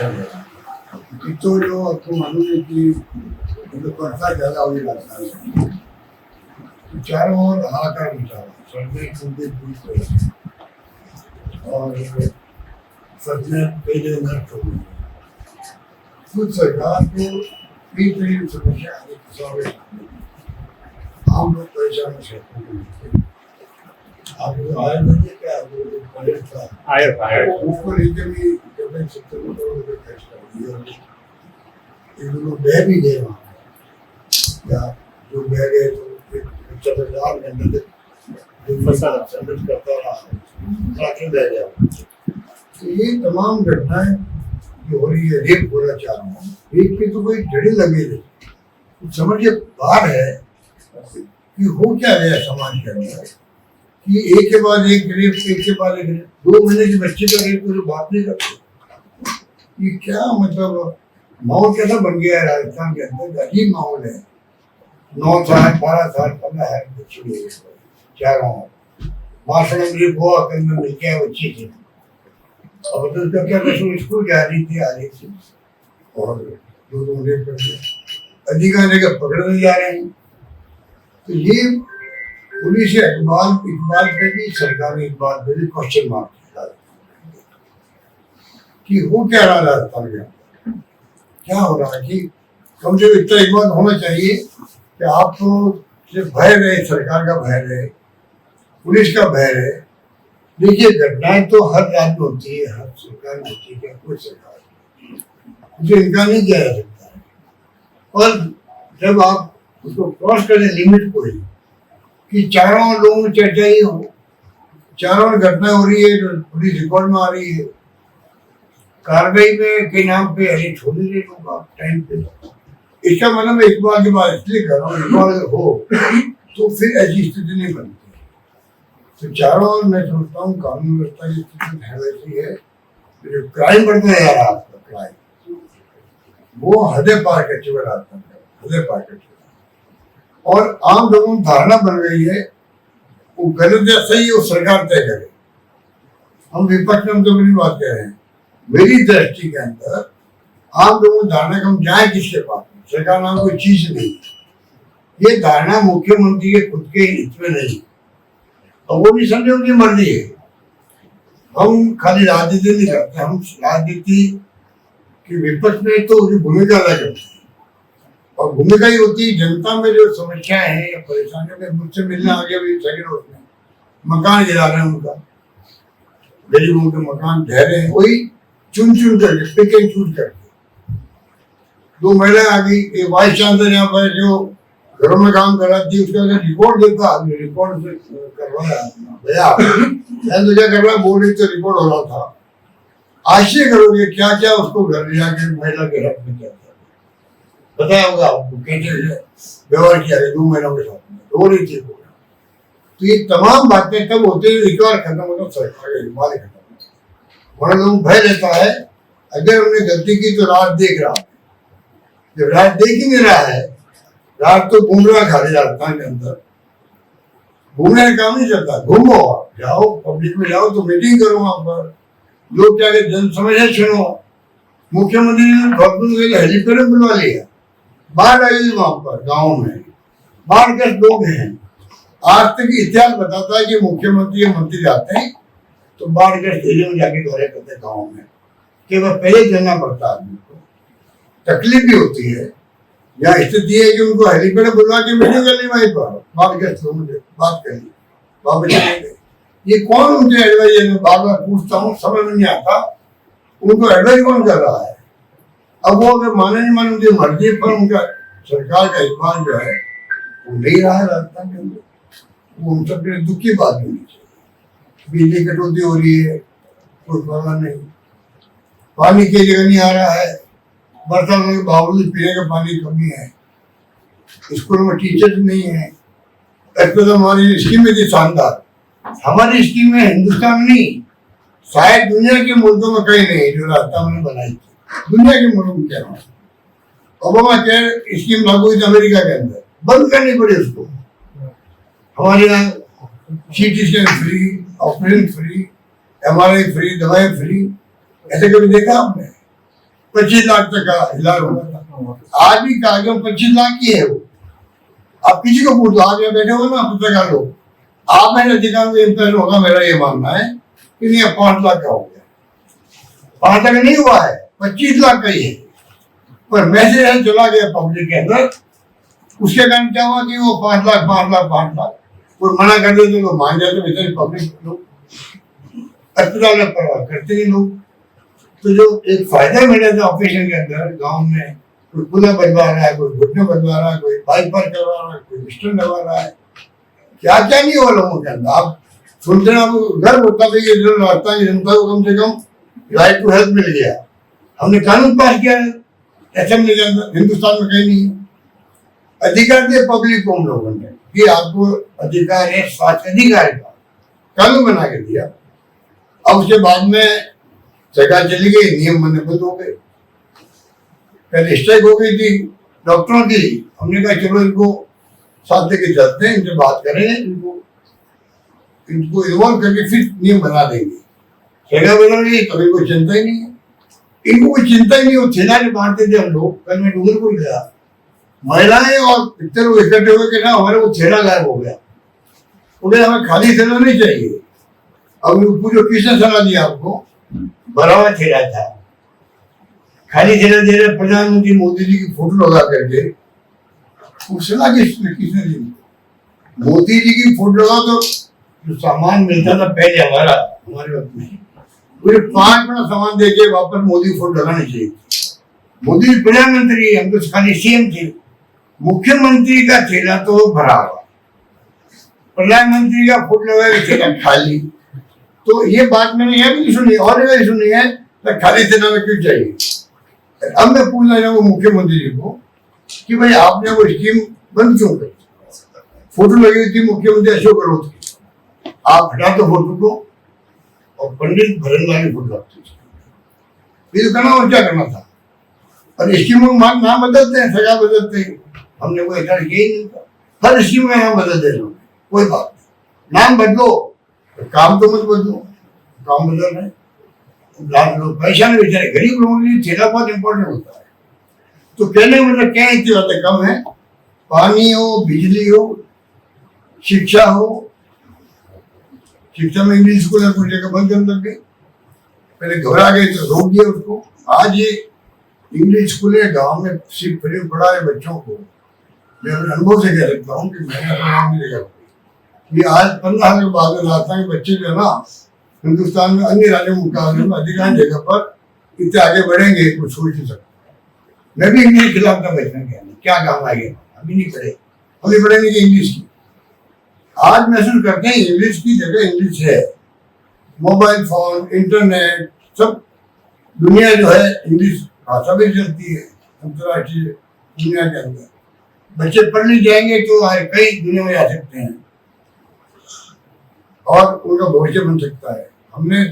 चल रहा है। तो जो आपको मालूम है कि वर्षा ज़्यादा होने लगता है, चारों ओर हाहाकार मचा हुआ, सड़कें टूटी पूरी तरह और फसलें कई जगह नष्ट हो गई। खुद सरकार को कई तरह की समस्या आम लोग परेशान हो। आप आयुर्वेदिक क्या बजट था उसको लेकर भी गवर्नमेंट 70 करोड़ रुपये खर्च कर दिए। ये लोग बह भी गए वहाँ या जो बह गए तो चक्रदार के अंदर संघर्ष करता रहा, बह गया। तो ये तमाम घटनाएं जो हो रही है, रेप हो रहा चाह रहा हूँ, रेप की तो कोई जड़ी लगे नहीं, समझिए बात है कि हो क्या गया समाज के अंदर कि एक के बाद एक रेप, एक के बाद एक रेप, 2 महीने की बच्चे का रेप तो बात नहीं करते। ये क्या मतलब माहौल कैसा बन गया है राजस्थान के अंदर, अजीब माहौल है। 9 साल 12 साल 15 है बच्चे चाह रहा हूँ मासूम रेप हुआ, कंधे में क्या बच्ची थी, अब तो उसका क्या कसूर, स्कूल जा रही थी, आ रही थी और 2 रेप कर दिया, अधिकार जगह पकड़ने जा रहे हैं। तो ये पुलिस इकबाल पे भी सरकार ने इकबाल पे भी क्वेश्चन मार्क किया कि हो क्या रहा राजस्थान में, क्या हो रहा है कि कम से कम इतना इकबाल होना चाहिए कि आप तो सिर्फ भय रहे, सरकार का भय रहे, पुलिस का भय रहे। देखिए घटनाएं तो हर राज्य में होती है, हर सरकार में होती है, कोई सरकार उसे इनकार नहीं किया जा सकता है। और जब आप उसको क्रॉस करें लिमिट को ही कि चारों लोगों में चर्चा ही हो, चारों घटना हो रही है, पुलिस रिकॉर्ड में आ रही है, कार्रवाई में के नाम पे अरे छोड़ दे लोग आप टाइम पे। इसका मतलब मैं इकबाल की बात इसलिए कर रहा हूँ, इकबाल हो तो फिर ऐसी स्थिति नहीं बनती। तो चारों ओर मैं सोचता हूँ कानून व्यवस्था की स्थिति है वैसी है, जो क्राइम बढ़ता जा रहा है, आपका क्राइम वो हदें पार कर चुका रास्ता है, हदें पार कर चुका और आम लोगों की धारणा बन गई है वो गलत या सही वो सरकार तय करे। हम विपक्ष में तो मेरी बात कह रहे हैं, मेरी दृष्टि के अंदर आम लोगों की धारणा हम जाए किसके पास, सरकार नाम कोई चीज नहीं, ये धारणा मुख्यमंत्री के खुद के हित में नहीं, और वो भी समझे उनकी मर्जी है। हम खाली राजनीति नहीं करते, हम राजनीति की विपक्ष में तो उसकी भूमिका अदा करते हैं और भूमिका ही होती है जनता में जो समस्याएं हैं या परेशानियों में मुझसे मिलने आ गया भी सेकंड हाउस में मकान गिरा रहे हैं, उनका गरीबों के मकान ढह रहे हैं, वही चुन चुन करके पिक एंड चूज करके 2 महिलाएं आ गई, एक वाइस चांसलर यहाँ पर जो घरों में काम कर रहा थी उसका रिपोर्ट देता, रिपोर्ट से करवाया भैया तो क्या कर रहा है, बोर्ड तो रिपोर्ट हो रहा था। आश्चर्य करोगे क्या क्या उसको घर ले जाके महिला के हाथ में क्या बताया होगा आपको, कैसे व्यवहार किया 2 महीनों के साथ में, रो रही थी। तो ये तमाम बातें तब होते हैं एक बार खत्म होता सरकार का इकबाल खत्म होता, बड़ा लोग भय रहता है अगर उन्होंने गलती की तो रात देख रहा है, जब रात देख ही नहीं रहा है, रात तो घूम रहा खाली राजस्थान के अंदर, घूमने का काम नहीं चलता, घूमो जाओ पब्लिक में जाओ तो मीटिंग करो वहां पर, लोग क्या जन समस्या सुनो। मुख्यमंत्री ने भरपूर हेलीपैड बुलवा लिया, बाढ़ आई वहां पर गाँव में, बाढ़ग्रस्त लोग हैं। आज तक इतिहास बताता है कि मुख्यमंत्री या मंत्री आते हैं तो बाढ़ग्रस्त एरिया में जाके दौरे करते गाँव में, केवल पहले जाना पड़ता है आदमी को, तकलीफ भी होती है। या स्थिति है कि उनको हेलीपैड बुलवा के मीटिंग कर ली वहीं पर, बाढ़ग्रस्त लोगों से बात कर ली, वापस चले गए। ये कौन उनके एडवाइजर, मैं बार बार पूछता हूँ, समझ में नहीं आता उनको एडवाइस कौन कर रहा है। अब वो अगर माने नहीं माने उनकी मर्जी पर उनका सरकार का इकबाल जो है वो नहीं रहा है राजस्थान के अंदर, वो हम सब दुख की बात नहीं चाहिए। बिजली कटौती हो रही है, कोई परवाह नहीं, पानी की जगह नहीं आ रहा है, बरसात होने के बावजूद पीने का पानी कमी है, स्कूलों में टीचर्स नहीं है। तो हमारी स्कीमें थी शानदार, हमारी स्कीमें हिंदुस्तान नहीं शायद दुनिया के मुल्कों में कहीं नहीं जो राजस्थान ने बनाई थी, दुनिया के मुल्कों में क्या ओबामा केयर स्कीम लागू हुई थी अमेरिका के अंदर, बंद करनी पड़ी उसको। हमारे यहाँ CT scan free, operation free, MRI free, दवाएं फ्री, ऐसे कभी देखा आपने? 25 लाख तक का इलाज होता था। आज भी कागजों 25 लाख की है वो। आप किसी को पूछो, आप यहाँ बैठे हो ना पत्रकार लोग, आप मेरे अधिकार में इम्पेयर होगा, मेरा ये मानना है कि नहीं 5 लाख का हो गया। 5 लाख नहीं हुआ है, 25 लाख का ही है, पर मैसेज चला गया पब्लिक के अंदर। उसके कारण क्या हुआ कि वो 5 लाख 5 लाख 5 लाख कोई मना कर देते तो मान जाते, बेचारे पब्लिक लोग अस्पताल में करते ही लोग। तो जो एक फायदा मिला था ऑपरेशन के अंदर, गांव में कोई कूलर बनवा रहा है, कोई घुटने बनवा रहा है, कोई बाइक पर करवा रहा है, कोई मिस्टर लगा रहा है, क्या क्या नहीं हुआ लोगों के अंदर। आप सुनते ना, गर्व होता था कि राजस्थान की जनता को कम से कम राइट टू हेल्थ मिल गया। हमने कानून पास किया है असेंबली के अंदर, हिंदुस्तान में कहीं नहीं है। अधिकार दिया पब्लिक को हम लोगों ने कि आपको अधिकार है स्वास्थ्य अधिकार का, कानून बना के दिया। अब उसके बाद में सरकार चली गई, नियम बनने बंद हो गए। पहले स्ट्राइक हो गई थी डॉक्टरों की, हमने कहा चलो इनको साथ लेके चलते हैं, इनसे बात करें, इनको इन्वॉल्व करके फिर नियम बना देंगे। सरकार बदल गई, कभी कोई चिंता ही नहीं है, इनको कोई चिंता ही नहीं। वो थैला में बांटते थे हम लोग। कल मैं डूंगरपुर गया, महिलाएं और इतने लोग इकट्ठे हुए कि ना हमारे वो थैला गायब हो गया। उन्हें हमें खाली थैला नहीं चाहिए। अब पूछो किसने सलाह दिया आपको? भरा हुआ थैला था, खाली थैला दे रहे। प्रधानमंत्री मोदी जी की फोटो लगा करके सलाह किसने दी? मोदी जी की फोटो लगा तो जो सामान मिलता था पहले हमारे वक्त में, पूरे 5 बड़ा सामान देके वापस मोदी फोटो लगानी चाहिए। मोदी प्रधानमंत्री, हम तो खाली सीएम थे। मुख्यमंत्री का थैला तो भरा हुआ, प्रधानमंत्री का फोटो लगा के थैला खाली। तो ये बात मैंने यहाँ भी नहीं सुनी और जगह सुनी है, तो खाली थैला में क्यों चाहिए? अब मैं पूछना चाहूँ मुख्यमंत्री जी को कि भाई आपने वो स्कीम बंद क्यों करी? फोटो लगी हुई थी मुख्यमंत्री अशोक गहलोत की, आप हटा दो फोटो को और पंडित भरनलाल की फोटो रखते। ये तो करना और क्या करना था। और स्कीम का नाम बदलते हैं, सजा बदलते हैं, हमने कोई ऐसा किया ही नहीं था। हर स्कीम का नाम बदल दे रहे, कोई बात नहीं, नाम बदलो, काम तो मत बदलो। काम बदल रहे, लाख लोग परेशान बेचारे, गरीब लोगों के लिए थैला बहुत इंपॉर्टेंट होता है। तो कहने का मतलब क्या है, इतनी बातें कम है। पानी हो, बिजली हो, शिक्षा हो, शिक्षा में इंग्लिश स्कूल है, कुछ जगह बंद करने लग गए। पहले घबरा गए तो रोक दिया उसको। आज ये इंग्लिश स्कूल है गाँव में, सिर्फ फ्री पढ़ा है बच्चों को। मैं अपने अनुभव से कह सकता हूँ कि मैंने अपना नाम नहीं देखा कि आज 15 साल के बाद में राजस्थान के बच्चे जो है ना, हिंदुस्तान में अन्य राज्यों के मुकाबले में अधिकांश जगह पर इतने आगे बढ़ेंगे, कुछ सोच नहीं सकते। मैं भी इंग्लिश के खिलाफ था बचपन के अंदर, क्या काम आएगा, अभी नहीं पढ़े, अभी पढ़ेंगे कि इंग्लिश की। आज महसूस करते हैं इंग्लिश की जगह इंग्लिश है। मोबाइल फोन, इंटरनेट, सब दुनिया जो है इंग्लिश भाषा भी चलती है अंतर्राष्ट्रीय दुनिया के अंदर। बच्चे पढ़ नहीं जाएंगे तो कई दुनिया में जा सकते हैं और उनका भविष्य बन सकता है। हमने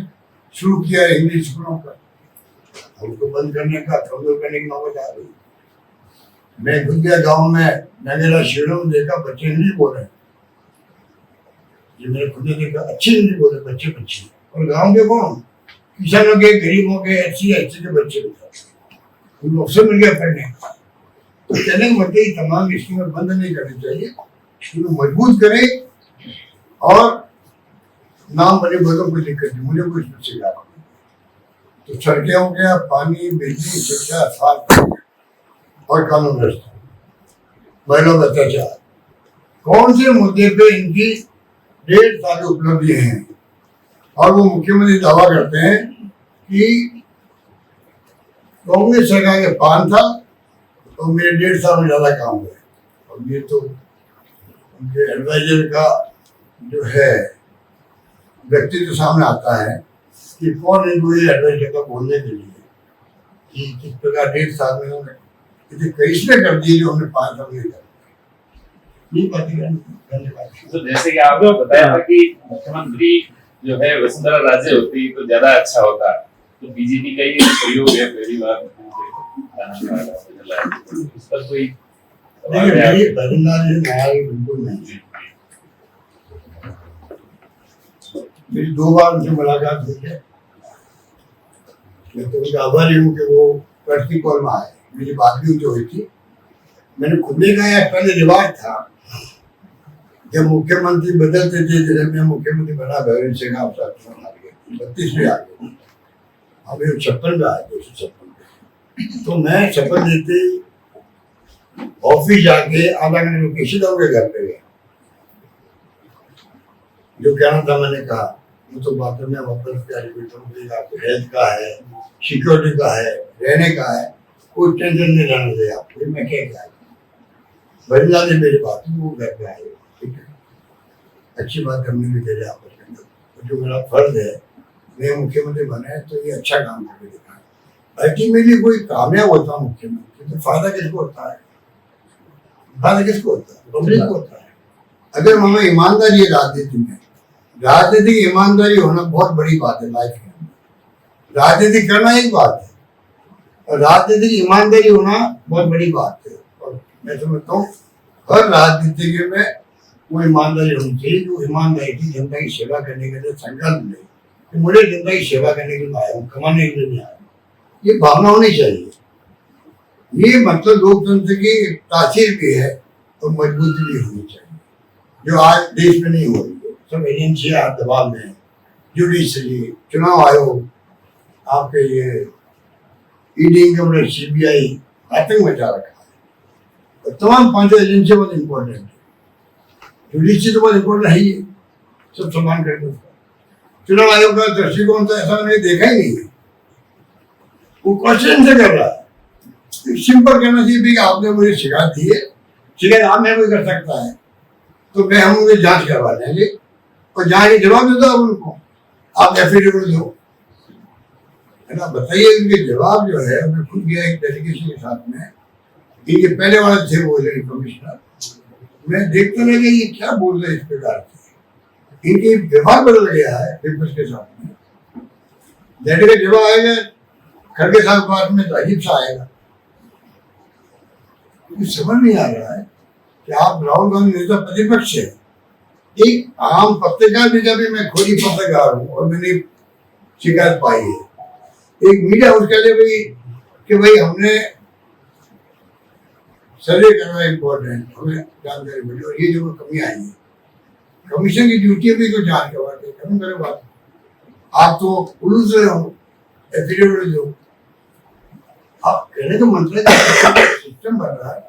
शुरू किया है इंग्लिश स्कूलों का, उनको बंद करने का, कमजोर करने की नौबत आ रही। मैं खुद गया गाँव में, मैंने शहरों में देखा बच्चे इंग्लिश बोल रहे हैं, ये मैंने खुद ने देखा, अच्छे इंग्लिश बोल रहे बच्चे। और गाँव के कौन, किसानों के, गरीबों के, ऐसी के बच्चे, उनको अवसर मिल गया पढ़ने का। तो कहने का मतलब ये तमाम स्कीमें बंद नहीं करनी चाहिए, इसको मजबूत करें। और नाम बने बदल कोई दिक्कत नहीं, मुझे कोई इसमें याद नहीं। तो सड़कें हो गया, पानी, बिजली, शिक्षा, स्वास्थ्य और कानून व्यवस्था, महिला अत्याचार, कौन से मुद्दे पे इनकी 1.5 साल उपलब्धि हैं। और वो मुख्यमंत्री दावा करते हैं कि कांग्रेस सरकार के 5 साल और मेरे 1.5 साल में ज्यादा काम हुए। और ये तो उनके एडवाइजर का जो है व्यक्तित्व सामने आता है कि कौन इनको ये एडवाइस करता बोलने के लिए कि किस प्रकार 1.5 साल में उन्होंने इतने करिश्मे कर दिए जो हमने 5 साल में कर। तो जैसे कि आपने बताया था कि मुख्यमंत्री जो है वसुंधरा राजे होती तो ज्यादा अच्छा होता, तो बीजेपी का ये प्रयोग है पहली बार इस पर कोई बिल्कुल नहीं। मेरी 2 बार उनसे मुलाकात हुई है। मैं तो उनका आभारी हूँ कि वो कर्टी कॉल में आए, मेरी बात भी जो हुई थी, मैंने खुद ने कहा यार पहले रिवाज था जब मुख्यमंत्री बदलते थे, जैसे मैं मुख्यमंत्री बना भैरव सिंह आप 32 में आ गए, अभी 56 में आए, 256 में। तो मैं शपथ लेते ऑफिस जाके आधा घंटे में किसी के घर पे गया, जो कहना था मैंने कहा, वो तो बात में वापस आपको हेल्थ का है, सिक्योरिटी का है, रहने का है, कोई टेंशन नहीं रहने दे आप। मैं क्या बदला ने मेरी बात वो घर पे आए, ठीक है, अच्छी बात हमने भी करे आपस में, जो मेरा फर्ज है, मैं मुख्यमंत्री बना है तो ये अच्छा काम करके दिखा। अल्टीमेटली कोई कामयाब होता है मुख्यमंत्री तो फायदा किसको होता है? फायदा किसको होता है? पब्लिक को होता है। अगर हमें ईमानदारी है राजनीति में, राजनीतिक ईमानदारी होना बहुत बड़ी बात है लाइफ में। राजनीति करना एक बात है और राजनीतिक ईमानदारी होना बहुत बड़ी बात है। और मैं समझता हूँ हर राजनीति में वो ईमानदारी होनी चाहिए, जो ईमानदारी की जनता की सेवा करने के लिए संकल्प ले कि मुझे जनता की सेवा करने के लिए आया हूँ, कमाने के लिए नहीं आया। ये भावना होनी चाहिए। ये मतलब लोकतंत्र की तासीर भी है और मजबूती भी होनी चाहिए, जो आज देश में नहीं हो रही है। सब एजेंसियां दबाव में, जुडिशरी, चुनाव आयोग, आपके ये ईडी, इनकम, सीबीआई आतंक मचा रखा है। और तमाम 5 एजेंसियां बहुत इंपॉर्टेंट है, जुडिशरी तो बहुत इंपॉर्टेंट है ही, सब सम्मान करके उसका। चुनाव आयोग का दृष्टिकोण तो ऐसा मैंने देखा ही नहीं है, वो क्वेश्चन से कर रहा है। सिंपल कहना चाहिए कि आपने मुझे शिकायत दी है, शिकायत आप में कोई कर सकता है तो मैं हम उनकी जांच करवा लेंगे और जांच के जवाब दे दो आप उनको, आप एफिडेविट दो, है ना। बताइए उनके जवाब जो है, मैं खुद गया एक डेलीगेशन के साथ में, इनके पहले वाले थे वो कमिश्नर, मैं देखते लगे ये क्या बोल रहे इस प्रकार से, इनके व्यवहार बदल गया है पेपर्स के साथ में। डेटे का जवाब आएगा खड़गे साहब बात में तो अजीब सा आएगा। कुछ समझ नहीं आ रहा है कि आप राहुल गांधी नेता प्रतिपक्ष है, एक आम पत्रकार भी, जब मैं खुद ही पत्रकार हूँ और मैंने शिकायत पाई है, एक मीडिया हाउस कह दे कि भाई हमने सर्वे करना इम्पोर्टेंट, हमें जानकारी मिली और ये जो कमी आई है, कमीशन की ड्यूटी भी कोई जांच करवाते, कमी करे बात। आप तो उलझ रहे हो, एफिडेविट दो। आप कहने का मतलब सिस्टम बन रहा है।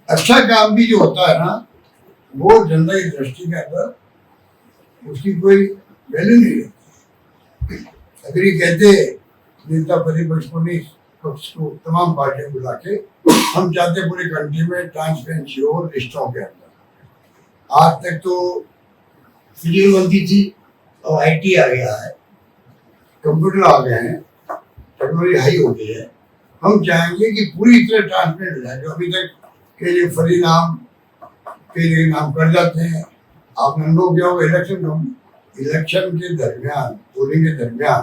अच्छा काम भी जो होता है ना, वो जनता की दृष्टि के अंदर उसकी कोई वैल्यू नहीं रहती। अगर ये कहते नेता प्रतिपक्ष को नहीं, पक्ष को, तमाम पार्टियों बुला के हम चाहते पूरे कंट्री में ट्रांसपेरेंसी हो रिश्तों के अंदर। आज तक तो फिजिकल बनती थी और IT आ गया है, कंप्यूटर आ गए हैं, टेक्नोलॉजी हाई हो गई है। हम चाहेंगे कि पूरी तरह ट्रांसपेरेंट हो जाए। जो अभी तक के लिए फरी नाम के लिए नाम कर जाते हैं, आपने लोग जाओ इलेक्शन के दरमियान, पोलिंग के दरमियान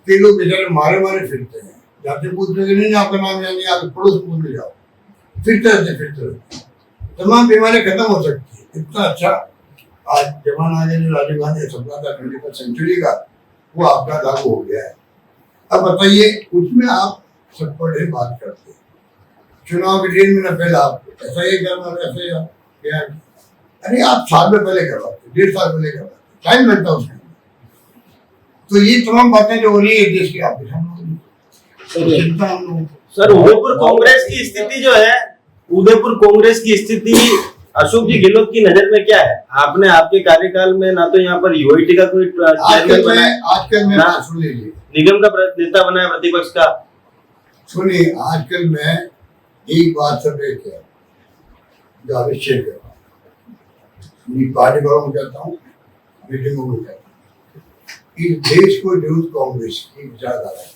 कई लोग बेचारे मारे मारे फिरते हैं, जाते पूछते नहीं आपका नाम यानी आप पड़ोस पूछ ले जाओ, फिरते रहते। तमाम बीमारियां खत्म हो सकती है। इतना अच्छा आज जमाना आ गया, जो राजीव गांधी सपना था 21वीं सेंचुरी का, वो आपका लागू हो गया है। अब बताइए, उसमें आप सब पर ढेर बात करते हैं, चुनाव के 1.5 महीना पहले आप ऐसा ही करना, ऐसा ही क्या, अरे आप साल में पहले करवाते, 1.5 साल पहले करवाते, टाइम लगता उसमें। तो ये तमाम बातें जो हो रही है देश की, आप चिंता हम लोगों को। सर, उदयपुर कांग्रेस की स्थिति जो है, उदयपुर कांग्रेस की स्थिति अशोक जी गहलोत की नजर में क्या है? आपने आपके कार्यकाल में ना तो यहाँ पर यूआईटी का कोई चेयरमैन बनाया, आजकल मैं सुन लीजिए, निगम का नेता बनाया प्रतिपक्ष का। सुनिए, आजकल मैं एक बात सब शेयर कर रहा हूँ, पार्टी वालों को कहता हूँ, मीटिंगों में कहता हूँ, इस देश को जरूरत कांग्रेस की विचारधारा है।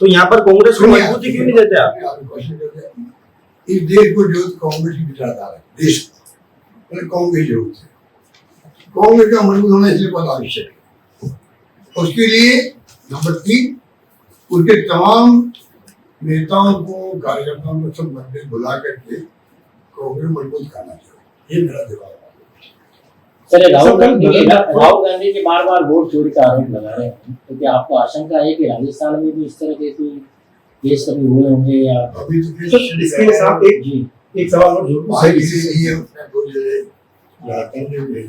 तो यहाँ पर कांग्रेस को मजबूती क्यों नहीं देते आप? इस देश को जरूरत कांग्रेस की विचारधारा है, देश को कांग्रेस जरूरत है। कांग्रेस का मजबूत होना इसलिए बहुत आवश्यक है। उसके लिए नंबर 3, उनके तमाम नेताओं को, कार्यकर्ताओं को सब मंदिर बुला करके कांग्रेस मजबूत करना चाहिए। ये मेरा जवाब है। सर, राहुल गांधी के बार बार वोट चोरी का आरोप लगा रहे हैं, तो क्या आपको आशंका है कि राजस्थान में भी इस तरह के कोई केस कभी हुए होंगे या अभी तो तो इसके लिए साहब जी एक सवाल और जोड़ दूं। भाई इसलिए अपने दो जगह झारखंड में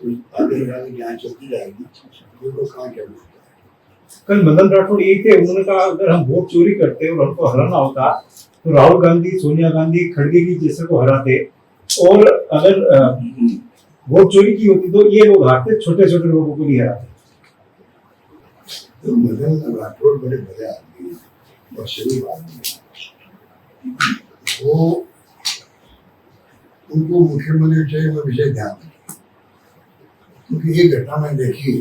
कोई आगे जाके जांच चलती जाएगी, उनको कहाँ क्या मिलता है। कल मदन राठौड़ यही थे, उन्होंने कहा अगर हम वोट चोरी करते और हमको हराना होता तो राहुल गांधी, सोनिया गांधी, खड़गे की जैसे को हराते, और अगर वोट चोरी की होती तो ये लोग हारते, छोटे छोटे लोगों को नहीं हराते। तो मदन राठौड़ बड़े बड़े आदमी हैं और शरीफ आदमी हैं। वो उनको मुख्यमंत्री चाहिए वो विषय ध्यान रखें, क्योंकि ये घटना मैंने देखी,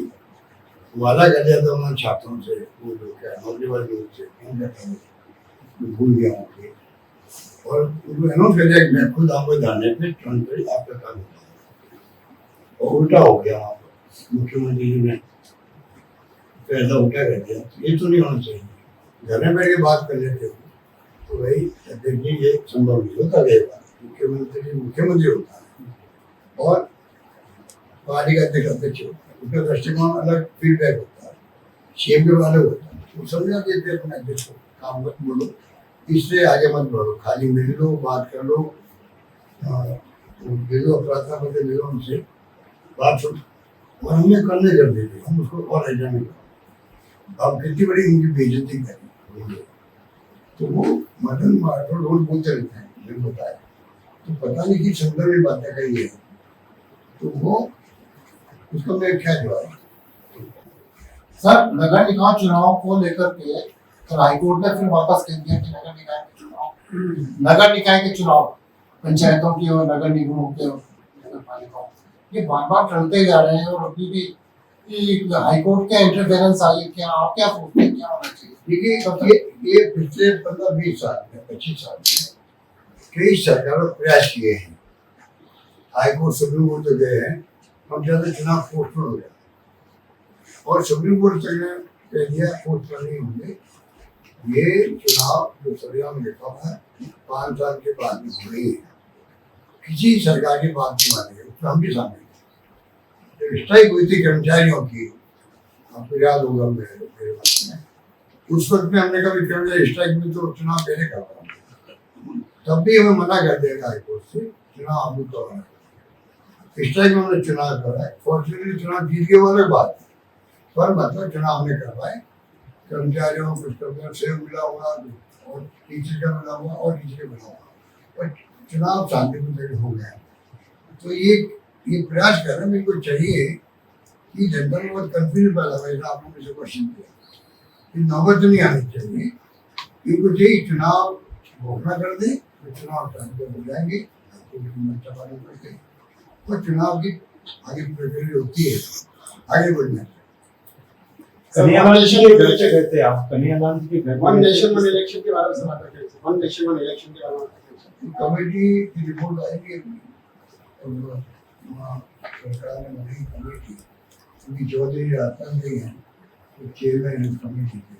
वादा कर दिया था उन्होंने छात्रों से, वो लोग क्या नौकरी वाले लोग से, कौन कहता है भूल गया होंगे, और उनको अनाउंस कर दिया कि मैं खुद आपको जाने पे ट्रांसफर करी आपका काम होता है, और उल्टा हो गया वहाँ पर मुख्यमंत्री जी ने पैसा उल्टा कर दिया। ये तो नहीं होना चाहिए, घर में बैठ के बात कर लेते हो तो भाई देखिए ये संभव नहीं होता, गए मुख्यमंत्री होता है और पार्टी का अध्यक्ष होता है, उसका दृष्टिकोण अलग, फीडबैक होता है, सीएम के वाले होता है, वो समझा देते अपने अध्यक्ष को काम मत बोलो, इससे आगे मत बढ़ो, खाली मिल लो, बात कर लो, दे दो प्रार्थना पत्र दे दो, उनसे बात सुन, और हमने करने कर देते, हम उसको और ऐसा नहीं करो। अब कितनी बड़ी उनकी बेइज्जती करी, तो वो मदन राठौड़ रोज बोलते रहते हैं, मैंने बताया, तो पता नहीं कि संदर्भ में बातें कही है, तो वो उसका मैं क्या जवाब। सर, नगर निकाय चुनाव को लेकर के तो हाईकोर्ट ने फिर वापस कह दिया कि नगर निकाय के चुनाव पंचायतों की और नगर निगमों के और नगर पालिकाओं ये बार टलते जा रहे हैं, और अभी भी हाईकोर्ट का इंटरफेरेंस आई है। क्या आप क्या सोचते हैं, क्या होना चाहिए? देखिए ये पिछले 15-20 साल में, 25 साल में कई सरकारों प्रयास किए हैं, हाईकोर्ट सुप्रीम कोर्ट तक गए हैं, हम ज्यादा चुनाव पोस्टपोन हो गया, और सुप्रीम कोर्ट तक ने कह दिया पोस्टपोन नहीं होंगे, ये चुनाव जो संविधान में लिखा हुआ है 5 साल के बाद में हो रही है, किसी सरकार की बात नहीं मानेंगे, तो हम भी सामने स्ट्राइक हुई थी कर्मचारियों की, आपको याद होगा मेरे बात में, उस वक्त में हमने कभी कर्मचारी स्ट्राइक में तो चुनाव पहले करवा, तब भी हमें मना कर दिया हाईकोर्ट से चुनाव आप करवाना, स्ट्राइक में हमने चुनाव करवाए, फॉर्चुनेटली चुनाव जीत गए वो अलग बात, पर मतलब चुनाव हमने करवाए, कर्मचारियों कुछ कर्मचारियों से मिला हुआ और टीचर का मिला हुआ और टीचर का मिला हुआ, पर चुनाव शांतिपूर्ण हो गया। तो ये प्रयास कर रहे हैं, मेरे को चाहिए कि जनता में बहुत कंफ्यूजन पैदा हुआ, जैसा आप लोगों ने क्वेश्चन किया, नौबत नहीं आनी चाहिए, इनको चाहिए चुनाव घोषणा कर दे तो चुनाव टाइम पर हो जाएंगे, और चुनाव की आगे प्रक्रिया होती है, आगे बढ़ना है। कन्हैयालाल जी के घर पे गए थे आप, कन्हैयालाल जी के घर वन नेशन वन इलेक्शन के बारे में सुना करते थे, वन नेशन वन इलेक्शन के बारे में कमेटी की रिपोर्ट आएगी, और सरकार ने बनाई कमेटी, क्योंकि चौधरी राजस्थान नहीं है तो चेयरमैन है कमेटी के,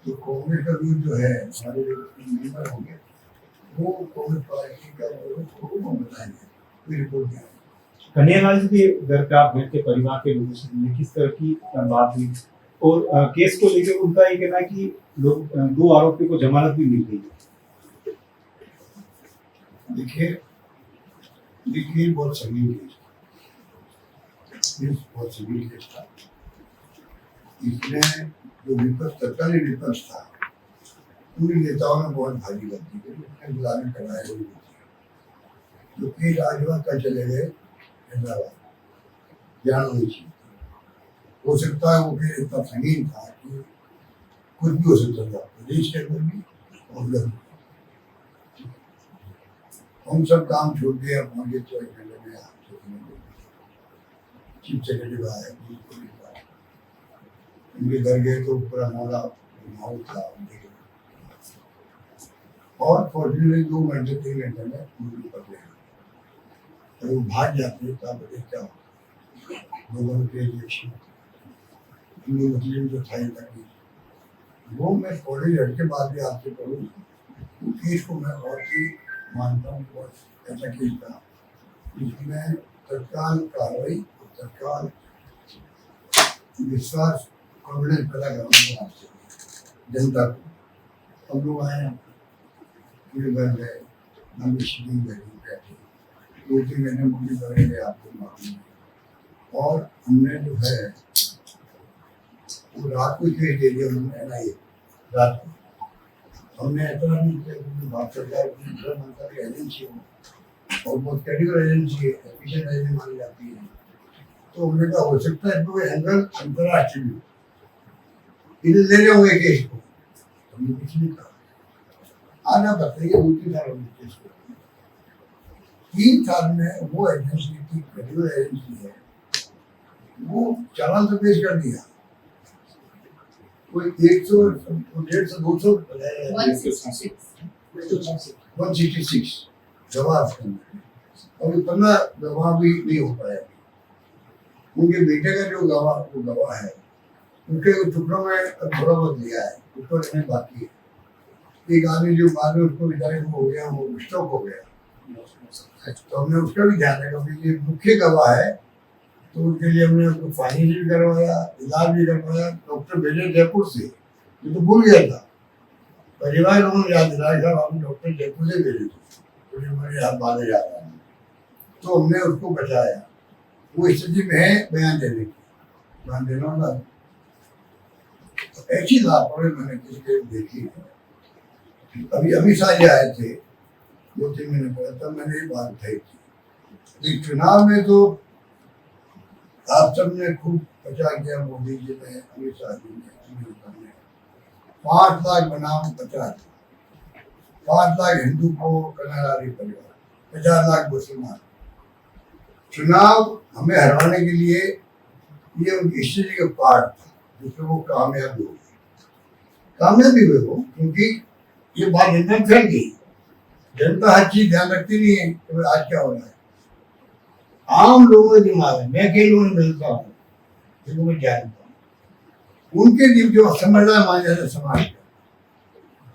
तो कांग्रेस का भी जो है हमारे मेंबर होंगे, वो कांग्रेस पार्टी का वो बताएंगे, कोई रिपोर्ट नहीं आएगी। कन्हैयालाल जी के घर पे आप गए थे, परिवार के लोगों से मिले, किस तरह की बात हुई, और केस को लेकर उनका ये कहना है कि लोग 2 आरोपियों को जमानत भी मिल गई। देखिए बहुत संगीन केस, बहुत संगीन केस था, इसमें जो विपक्ष तत्कालीन विपक्ष था उन नेताओं ने बहुत भारी गलती की, गुलामी कराया, जो कई राजभवन का चले गए हैदराबाद, जान होनी चाहिए, हो सकता है वो फिर इतना संगीन था कि कुछ भी हो सकता था प्रदेश के अंदर भी और उधर भी। हम सब काम छोड़ के अब पहुंचे 24 घंटे में चीफ सेक्रेटरी आया, उनके घर गए तो पूरा माहौल था, और फॉर्चुनेटली 2 घंटे 3 घंटे में उनको पकड़े, अगर वो भाग जाते तो आप क्या हो, लोगों के इलेक्शन हिंदू मुस्लिम जो था तक, वो मैं थोड़ी लड़ के बाद भी आपसे करूँ, केस को मैं बहुत ही मानता हूँ, बहुत ऐसा केस था इसमें तत्काल कार्रवाई, तत्काल विश्वास, कॉन्फिडेंस पैदा करना आपसे जनता को, हम लोग आए हैं, पूरे घर गए, हम इश्तीम बैठे 2-3 महीने मुझे करेंगे आपको मालूम है। और हमने जो है वो रात को केस दे दिया उन्होंने NIA रात को। हमने इतना नहीं किया क्योंकि भारत सरकार की मंत्रालय एजेंसी हो और बहुत क्रेडिबल एजेंसी है, एफिशिएंट एजेंसी मानी जाती है। तो हमने कहा हो सकता है कोई एंगल अंतर्राष्ट्रीय इधर ले रहे होंगे केस को, हमने कुछ नहीं कहा। आना बताइए 2-3 साल हमने केस को 3 साल में वो एजेंसी की क्रेडिबल एजेंसी है, वो चालान तो पेश कर दिया, कोई 100, 150, 200 166 गवाह उसके अंदर, और 15 गवाह भी नहीं हो पाया। उनके बेटे का जो गवाह वो गवाह है, उनके टुकड़ों में थोड़ा बहुत लिया है, उसको लेने बाकी है। एक आदमी जो बाद में उसको बेचारे को हो गया, वो स्ट्रोक हो गया, तो हमने उसका भी ध्यान रखा कि ये मुख्य गवाह है, तो उनके लिए हमने उसको फाइनेंस भी करवाया, इलाज भी करवाया। डॉक्टर भेजे जयपुर से, ये तो भूल गया था, परिवार लोगों ने याद दिलाया था, हम डॉक्टर जयपुर से भेजे थे, तो हमारे यहाँ बाद जा रहा है, तो हमने उसको बचाया। वो स्थिति में है बयान देने की, बयान देना ना तो ऐसी लापरवाही मैंने किसी के देखी है। अभी अमित शाह जी आए थे 2-3 महीने पहले, तब मैंने ये बात कही थी। चुनाव में तो आप सबने खूब प्रचार किया, मोदी जी ने, अमित शाह जी ने 5 लाख बनाम 50, 5 लाख हिंदू को कनारारी परिवार, 50 लाख मुसलमान। चुनाव हमें हराने के लिए ये उनकी स्ट्रेटजी का पार्ट था, जिसमें वो कामयाब हो गए, कामयाब भी हुए वो, क्योंकि ये बात जनता में फैल गई। जनता हर चीज ध्यान रखती नहीं है कि आज क्या हो रहा है। आम लोगों के दिमाग में, मैं कई लोगों से मिलता हूँ जिनको मैं जानता हूँ, उनके दिमाग जो समझदार मान जाते समाज का,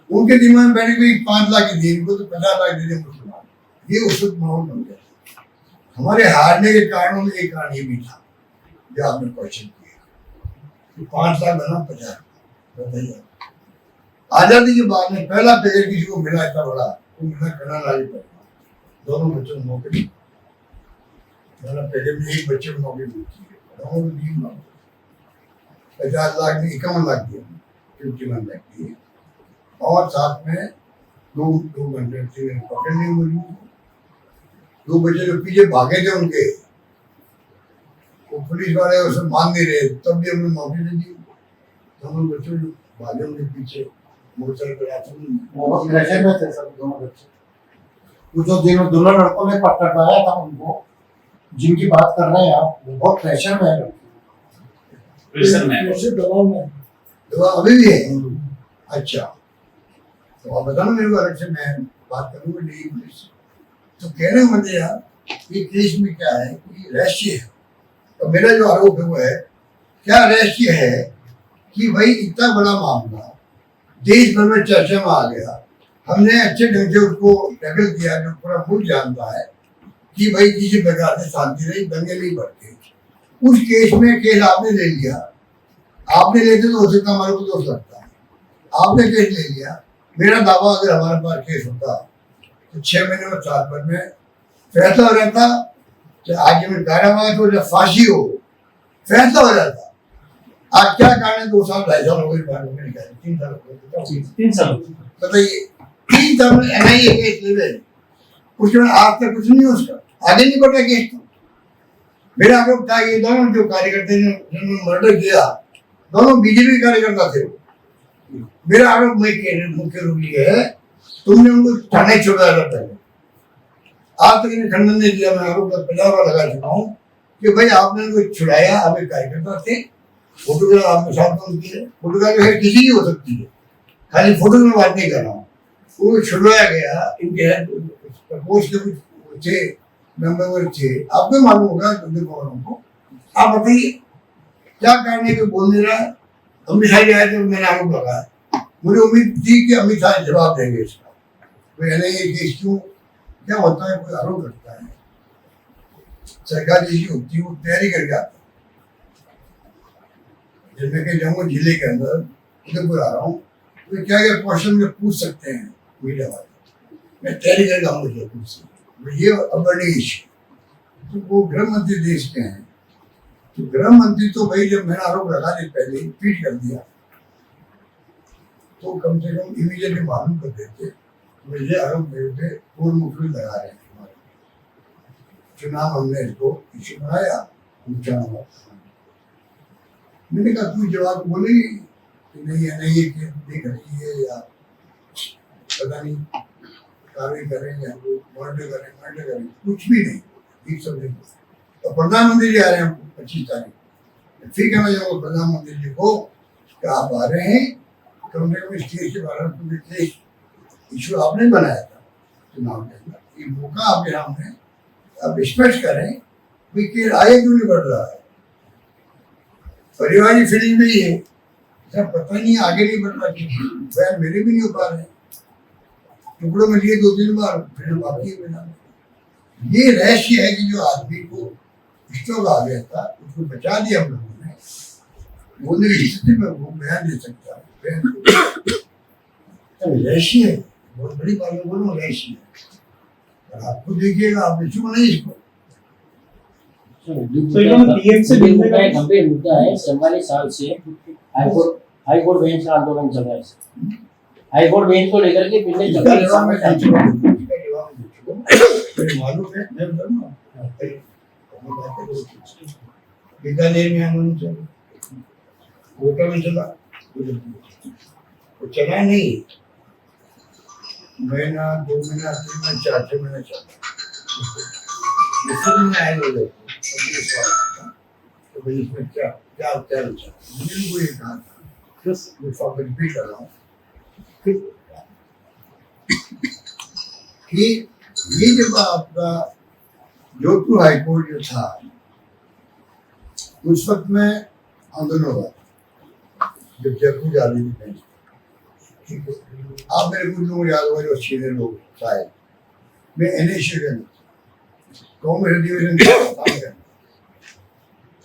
उनके दिमाग में बैठे हुए 5 लाख की दी, इनको तो 50 लाख दे दे मुसलमान, ये उस वक्त माहौल बन गया। हमारे हारने के कारणों में एक कारण ये भी था जो आपने क्वेश्चन किया, 5 लाख बना 50, बताइए। आजादी के बाद में पहला पैकेज किसी को मिला इतना बड़ा, वो मिला कनारारी परिवार, दोनों बच्चों को नौकरी, पहला पैकेज में एक बच्चे को नौकरी मिलती है, दोनों को 50 लाख में 51 लाख दिया, 51 लाख दिए, और साथ में 2 घंटे पकड़ नहीं हुई। 2 बच्चे जो पीछे भागे थे उनके, वो पुलिस वाले उसे मान नहीं रहे, तब भी हमने नौकरी दे दी। दोनों बच्चों जो भागे उनके पीछे मोटरसाइकिल पर आते बहुत प्रेशर में थे सब दोनों बच्चे। वो जो दोनों लड़कों ने पकड़वाया था उनको, जिनकी बात कर रहे हैं आप, वो बहुत प्रेशर में है, प्रेशर में दबाव में, दबाव अभी भी है। अच्छा, तो आप बताना मेरे को, अलग से मैं बात करूँगा डी पुलिस से। तो कहने का मतलब यार ये केस में क्या है कि रहस्य है, तो मेरा जो आरोप है वो है, क्या रहस्य है कि भाई इतना बड़ा मामला देश भर में चर्चा में आ गया, हमने अच्छे ढंग से उसको टैकल किया, जो पूरा मुल्क जानता है कि भाई किसी प्रकार से शांति रही, दंगे नहीं बढ़ते। उस केस में केस आपने ले लिया, आपने लेते तो हो सकता हमारे को दोष लगता है, आपने केस ले लिया। मेरा दावा अगर हमारे पास केस होता तो 6 महीने में, 7 भर में फैसला हो जाता, चाहे आजीवन कारावास हो या फांसी हो, फैसला हो जाता। आज क्या कारण है 2 साल 2.5 साल हो गए, 3 साल हो गए, 3 साल बताइए। 3 साल में NIA केस ले गए, उसमें आज तक कुछ नहीं, उसका आगे नहीं बढ़ा केस। तो मेरा आरोप था ये दोनों जो कार्यकर्ता ने जिन्होंने मर्डर किया, दोनों बीजेपी कार्यकर्ता थे। मेरा आरोप मुख्य रूप ये है, तुमने उनको थाने छोड़ा था पहले, आज तक इन्हें खंडन नहीं दिया। मैं आरोप 50 बार लगा चुका हूँ कि भाई आपने उनको छुड़ाया, आप एक कार्यकर्ता थे, फोटोग्राफ आपने साथ में किए, फोटोग्राफ है किसी की हो सकती है, खाली फोटो में बात नहीं कर रहा हूँ। वो छुड़वाया गया, इनके पोस्ट के कुछ थे मेंबर थे, आपको मालूम होगा को। आप बताइए क्या कारण है कि बोल नहीं रहा। अमित शाह जी आए थे, मैंने आरोप लगाया, मुझे उम्मीद थी कि अमित शाह जवाब देंगे इसका, NIA केस क्यों, क्या होता है, कोई आरोप रखता है, सरकार जैसी होती है वो तैयारी करके आता है। जब मैं कहीं जाऊँगा जिले के अंदर, उधरपुर आ रहा हूँ, तो क्या क्या क्वेश्चन में पूछ सकते हैं मीडिया वाले, मैं तैयारी करके आऊंगा मुझे पूछ ये अवर्णीय इश्यू। तो वो गृह मंत्री देश के हैं, तो गृह मंत्री तो भाई जब मैंने आरोप लगा दिया पहले ही ट्वीट कर दिया, तो कम से कम इमीडिएटली मालूम कर देते मुझे आरोप मेरे पे पूर्व मुख्य लगा रहे हैं। चुनाव हमने इसको इश्यू बनाया, मैंने कहा कोई जवाब बोलेगी कि नहीं है, नहीं है, देख रही है या पता नहीं कार्रवाई करेंगे, हम लोग मॉनिटर करें, कुछ भी नहीं, ठीक सब नहीं। तो प्रधानमंत्री जी आ रहे हैं 25 तारीख, फिर कहना चाहूँगा प्रधानमंत्री जी को कि आप आ रहे हैं, कम से कम इस केस के बारे में केस इशू आपने बनाया था चुनाव के अंदर, ये मौका आपके सामने, आप स्पष्ट करें भी कि आगे क्यों नहीं बढ़ रहा है। परिवार फीलिंग भी है, जब पता नहीं आगे नहीं बढ़ रहा, मेरे भी नहीं हो पा रहे, टुकड़ों में लिए 2-3 बार, फिर बाकी बिना। ये रहस्य है कि जो आदमी को स्ट्रोक आ गया था उसको बचा दिया हम लोगों ने, बोलने की स्थिति में वो बयान दे सकता है, रहस्य है, बहुत बड़ी बात है, बोलो रहस्य है। आपको देखिएगा, आप इशू नहीं इसको। पीएम से मिलने का एक गंभीर मुद्दा है। 44 साल से हाईकोर्ट बेंच का आंदोलन चल रहा है। हाईकोर्ट बेंच को लेकर के पिछले 44 साल में मालूम है, मैं बताऊंगा बीकानेर में आंदोलन चला, कोटा में चला, वो चला नहीं, महीना 2 महीना 3 महीना 4 महीना चला, आए लोग तो भाई इसमें क्या क्या क्या विचार, मैंने को ये कहा था, रिपीट कर रहा हूँ कि ये जब आपका जोधपुर हाईकोर्ट जो था उस वक्त में आंदोलन हुआ जब जयपुर जा रही थी, ठीक है, आप मेरे कुछ लोग याद होगा जो सीनियर लोग शायद, मैं NSU कांग्रेस अधिवेशन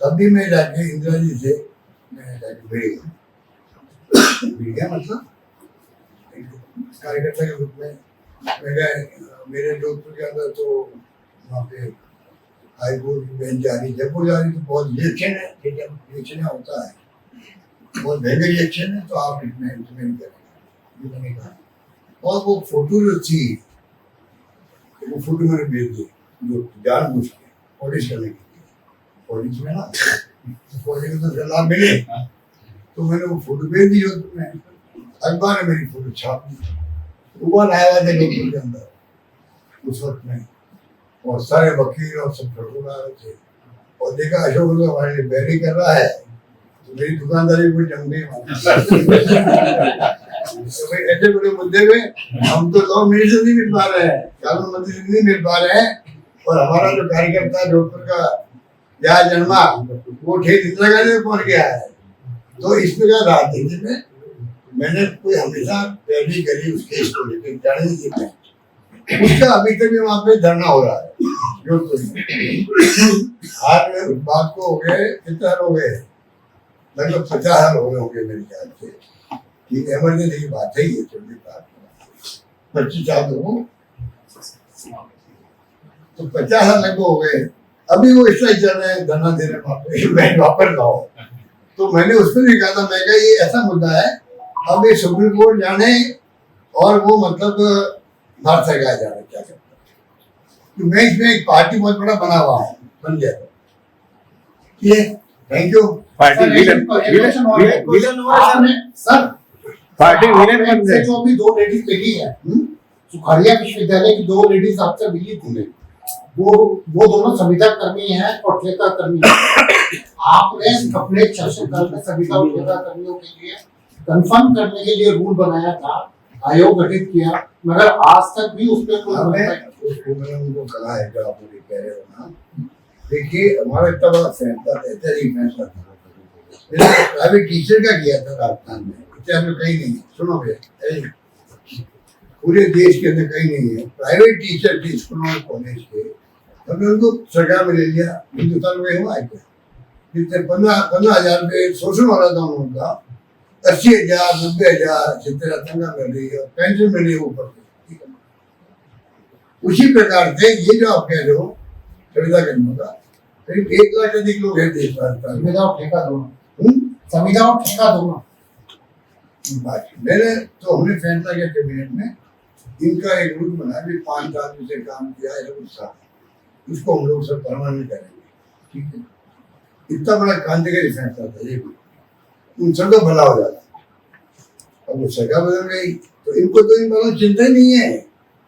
तब भी मैं जाके इंदिरा जी से मैं जाके मिल गया, मतलब कार्यकर्ता के रूप में मैं गया। मेरे जोधपुर के अंदर तो वहाँ पे हाईकोर्ट की बेंच जा रही, जयपुर जा रही, तो बहुत रिएक्शन है, जब रिएक्शन होता है बहुत भयंकर रिएक्शन है, तो आप इसमें इंप्लीमेंट करें, मैंने कहा। और वो फोटो जो थी, वो फोटो मैंने भेज दी, जो जानबूझ के पॉलिश करने के लिए, पॉलिश में ना पॉलिश में तो सलाह मिले, तो मैंने वो फोटो भेज दी, जो मैं अखबार में मेरी फोटो छाप दी, ऊपर आया हुआ थे लोगों के अंदर उस वक्त में, और सारे वकील और सब खड़े आ रहे थे, और देखा अशोक लोग हमारे लिए बैरी कर रहा है, तो मेरी दुकानदारी कोई जम गई। तो भाई ऐसे बड़े मुद्दे में हम तो लॉ मिनिस्टर नहीं मिल पा रहे हैं, कानून मंत्री से नहीं मिल पा रहे हैं, और हमारा जो कार्यकर्ता जोधपुर का जहाँ जन्मा वो ठेठ इंदिरा गांधी में पहुंच गया है। तो इस प्रकार राजनीति में मैंने कोई हमेशा पैरवी करी उस केस को लेकर, जाने में उसका अभी तक भी वहाँ पे धरना हो रहा है जोधपुर में। हार में उस बात को हो गए, कितना हो गए, लगभग 50,000 हो गए होंगे मेरे ख्याल से, ठीक है, इमरजेंसी की बात है ये, 25,000 लोगों, तो 50,000 लगभग हो गए। अभी वो इस तरह चल रहे हैं, धरना दे रहे हैं वापस लाओ। तो मैंने उस पर भी कहा था, मैं कहा ये ऐसा मुद्दा है, अब ये सुप्रीम कोर्ट जाने और वो मतलब भारत सरकार जाने क्या करता है, तो मैं इसमें एक पार्टी बहुत बड़ा बना हुआ है, बन गया ये। Thank you. Party villain sir, party villain बन गए। जो अभी 2 लेडीज मिली है, सुखाड़िया विश्वविद्यालय की 2 लेडीज आपसे मिली थी, वो दोनों संविदा कर्मी हैं और ठेका कर्मी हैं। आपने कपड़े छात्र में संविदा और ठेका कर्मियों के लिए कंफर्म करने के लिए रूल बनाया था, आयोग गठित किया, मगर आज तक भी उस पर उसको मैंने उनको कहा है जो आप मुझे कह रहे हो ना, देखिए हमारा इतना बड़ा फैसला था, फैसला था, मैंने प्राइवेट टीचर का किया था राजस्थान में, इतना में कहीं नहीं है, सुनो भैया, पूरे देश के अंदर कहीं नहीं है प्राइवेट टीचर के स्कूलों और कॉलेज के, हमने उनको सरकार में ले लिया, हिंदुस्तान में हुआ है क्या, जितने 15,000 रुपये शोषण वाला था उनका, 80,000 90,000 जितने तनख्वाह मिल रही है, पेंशन मिल रही है ऊपर से, ठीक है। उसी प्रकार से ये जो आप कह रहे हो संविदा कर्मियों का, करीब 1 लाख अधिक लोग हैं देश भारत में। संविदा और ठेका दोनों, हम्म? संविदा और ठेका दोनों। मैंने तो हमने फैसला किया कैबिनेट में, इनका एक रूल बना भी 5 साल से काम किया है कुछ साल, इसको हम लोग सब परमानेंट करेंगे, ठीक है। इतना बड़ा क्रांतिकारी फैसला था ये भी, उन सबका भला हो जाता। अब वो सरकार बदल गई तो इनको तो इन बातों की चिंता ही नहीं है।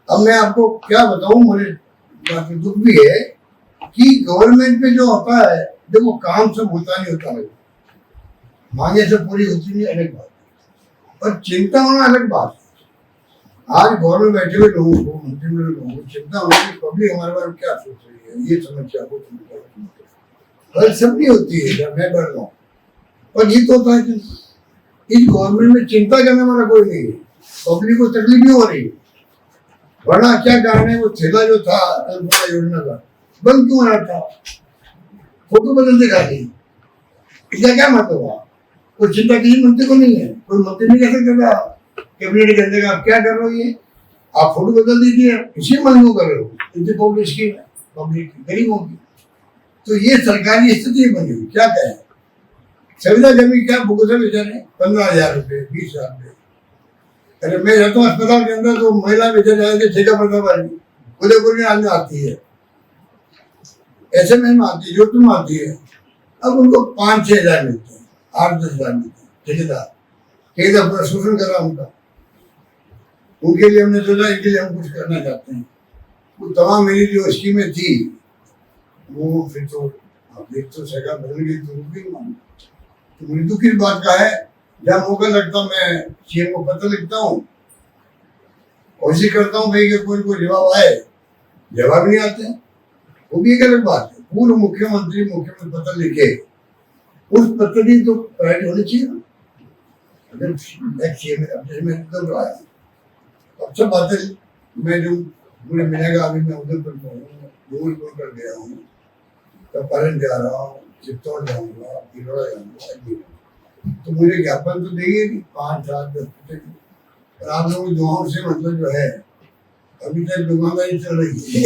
अब मैं आपको क्या बताऊं, मुझे बात में दुख भी है कि गवर्नमेंट में जो होता है, देखो काम सब होता नहीं होता है, मांगे सब पूरी होती नहीं अलग बात, और चिंता होना अलग बात है। आज गवर्नमेंट बैठे हुए लोगों को, मंत्री में लोगों को चिंता होती है पब्लिक हमारे बारे में क्या सोच रही है, ये समस्या को हर सब नहीं होती है। जब मैं बढ़ रहा हूँ पर ये तो होता है कि इस गवर्नमेंट में चिंता करने वाला कोई नहीं है, पब्लिक को तकलीफ नहीं हो रही। वरना क्या कारण है, वो ठेला जो था कल्पना योजना का बंद क्यों होना था, फोटो बदल दिखा दी, इसका क्या मतलब हुआ? कोई चिंता किसी मंत्री को नहीं है, कोई मंत्री नहीं कह सकता था कैबिनेट के अंदर आप क्या कर रहे हो, ये आप फोटो बदल दीजिए, इसी मन को कर रहे हो, इतनी पब्लिक स्कीम है, पब्लिक गरीबों की। तो ये सरकारी स्थिति बनी हुई, क्या कहें। संविदा कर्मी क्या भुगते बेचारे 15,000 रुपये 20,000 रुपये। अरे मैं रहता हूँ अस्पताल के अंदर, तो महिला बेचारे आए थे ठेका पड़ता वाली उदयपुर में आने आती है, SMS में आती है, जोधपुर में आती है, अब उनको 5-6 हज़ार मिलते हैं, 8-10 हज़ार मिलते हैं। ठेकेदार पूरा शोषण कर रहा उनका। उनके लिए हमने सोचा इनके लिए हम कुछ करना चाहते हैं। वो तमाम मेरी जो स्कीमें थी वो फिर तो आप देख तो सरकार बदल गई तो रुक गई मांग। तो मृत्यु की बात का है, जब मौका लगता मैं CM को पत्र लिखता हूँ, कोशिश करता हूँ भाई कि कोई जवाब आए, जवाब नहीं आते, वो भी एक अलग बात है। पूर्व मुख्यमंत्री पत्र लिखे, उस पत्र की तो प्रायोरिटी होनी चाहिए ना। अगर जैसे मैं उधर आया, अच्छा बात है, मैं जो मुझे मिलेगा, अभी मैं उधर कर गया हूँ, चंपारण जा रहा हूँ, चित्तौड़ जाऊंगा, भिलवाड़ा जाऊंगा, तो मुझे ज्ञापन तो देंगे नहीं 5-7-10 पर आप लोगों की दुआओं से मतलब जो है अभी तक दुकानदारी चल रही है।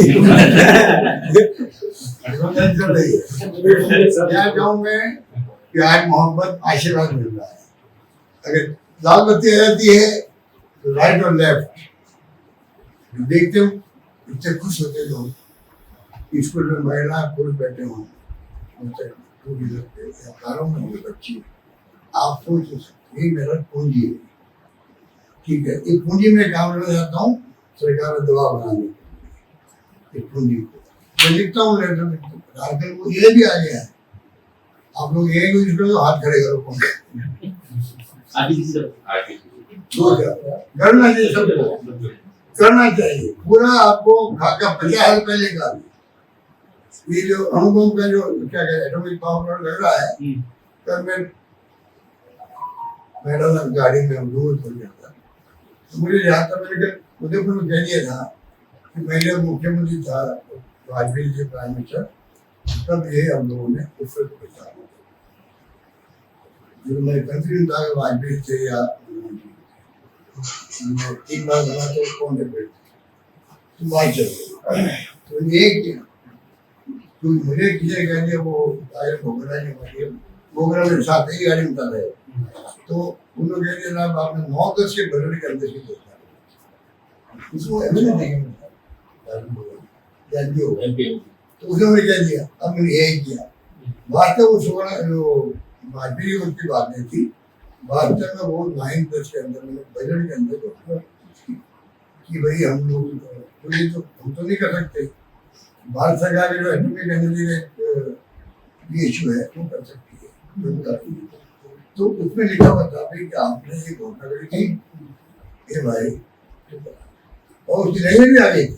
दुकानदारी चल रही है। क्या कहूँ मैं, प्यार मोहब्बत आशीर्वाद मिल रहा है। अगर लाल बत्ती आ जाती है तो राइट और लेफ्ट देखते हो, इतने खुश होते लोग। स्कूल में महिला पुरुष बैठे हों, कारों में होंगे बच्ची, आप सोच सकते हैं मेरा पूंजी है, ठीक है। एक पूंजी में काम करना चाहता हूँ, सरकार में दबाव बनाने के लिए पूंजी को मैं लिखता हूँ, लेटर लिखता हूँ। आजकल को ये भी आ गया है, आप लोग ये यूज करो, हाथ खड़े करो, करना चाहिए, सबको करना चाहिए पूरा। आपको खाका 50 रुपए लेगा। ये जो अनुपम का जो क्या कहते एटॉमिक पावर लग रहा है, तब मैं मैडम गाड़ी में दूर हो जाता, तो मुझे यहाँ तक मैंने उदयपुर में कह दिया था कि पहले मुख्यमंत्री था वाजपेयी जी प्राइम मिनिस्टर, तब ये हम लोगों ने उससे बचा। जो मैं कंट्री था वाजपेयी थे या 3 बार बना तो कौन है तो बात चल रही। तो ये किया, तो मुझे किसी कह दिया वो बोगरा मेरे साथ ही गाड़ी में उतर रहे, तो उन लोग कह दिया ना आपने 9-10 के बजट के अंदर से उसको तो उसने मुझे कह दिया, अब मैंने यही किया। वास्तव वो वाजपेयी वक्त की बात नहीं थी, वास्तव में वो 9-10 के अंदर मैंने बजट के अंदर कि भाई हम लोग तो ये तो हम तो नहीं कर सकते, भारत सरकार के जो एटॉमिक एनर्जी इशू है वो कर सकती है। तो उसमें लिखा हुआ था भाई कि आपने ये घोषणा करी थी ये भाई, और उसकी लैंग्वेज भी आ गई थी।